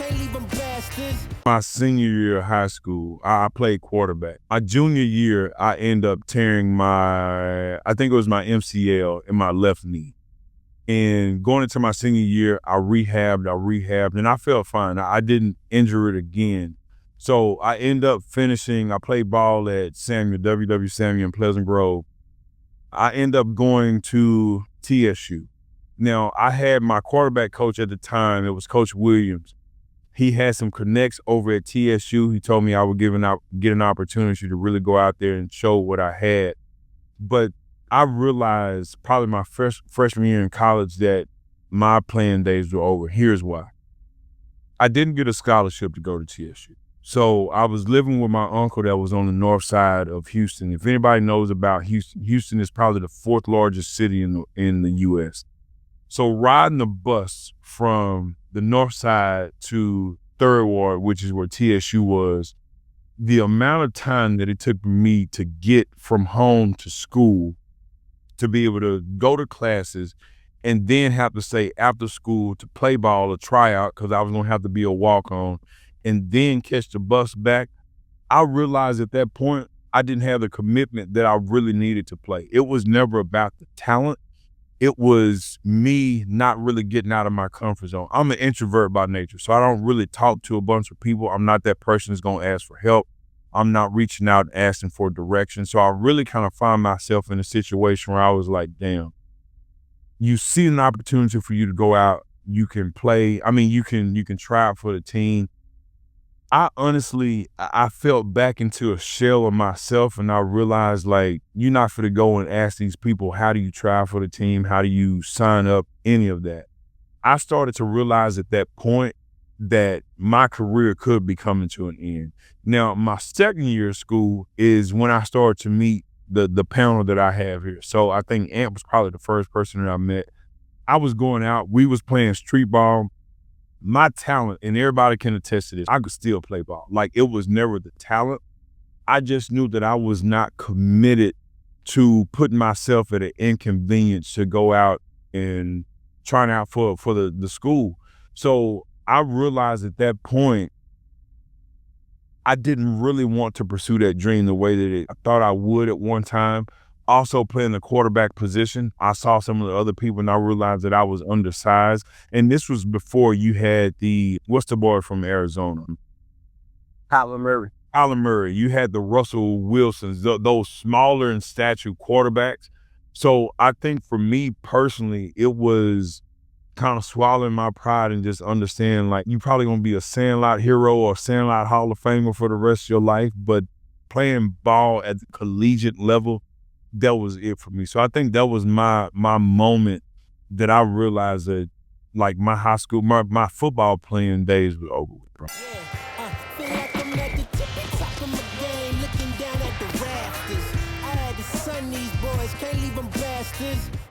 can't leave them bastards. My senior year of high school, I played quarterback. My junior year, I ended up tearing I think it was my MCL in my left knee. And going into my senior year, I rehabbed, and I felt fine. I didn't injure it again. So I ended up I played ball at Samuel, W.W. Samuel in Pleasant Grove. I ended up going to TSU. Now, I had my quarterback coach at the time, it was Coach Williams. He had some connects over at TSU. He told me I would get an opportunity to really go out there and show what I had. But I realized probably my freshman year in college that my playing days were over. Here's why. I didn't get a scholarship to go to TSU. So I was living with my uncle that was on the north side of Houston. If anybody knows about Houston, Houston is probably the fourth largest city in the U.S. So riding the bus from the north side to third ward, which is where TSU was, the amount of time that it took me to get from home to school to be able to go to classes and then have to stay after school to play ball or try out because I was going to have to be a walk-on and then catch the bus back, I realized at that point I didn't have the commitment that I really needed to play. It was never about the talent. It was me not really getting out of my comfort zone. I'm an introvert by nature, so I don't really talk to a bunch of people. I'm not that person that's going to ask for help. I'm not reaching out and asking for direction. So I really kind of find myself in a situation where I was like, damn, you see an opportunity for you to go out, you can play. I mean, you can try out for the team. I felt back into a shell of myself, and I realized, like, you're not going to go and ask these people, how do you try for the team? How do you sign up? Any of that. I started to realize at that point that my career could be coming to an end. Now, my second year of school is when I started to meet the panel that I have here. So I think Ant was probably the first person that I met. I was going out, we was playing street ball. My talent, and everybody can attest to this, I could still play ball. Like, it was never the talent. I just knew that I was not committed to putting myself at an inconvenience to go out and trying out for the school. So I realized at that point, I didn't really want to pursue that dream the way that I thought I would at one time. Also playing the quarterback position, I saw some of the other people and I realized that I was undersized. And this was before you had what's the boy from Arizona? Kyler Murray. Kyler Murray. You had the Russell Wilsons, those smaller in stature quarterbacks. So I think for me personally, it was kind of swallowing my pride and just understanding, like, you probably gonna be a Sandlot hero or Sandlot Hall of Famer for the rest of your life, but playing ball at the collegiate level, that was it for me. So I think that was my moment that I realized that, like, my high school, my football playing days were over with, bro. Feel like I'm at the tippy top of my game, looking down at the rafters. I had to son these boys, can't leave them bastards.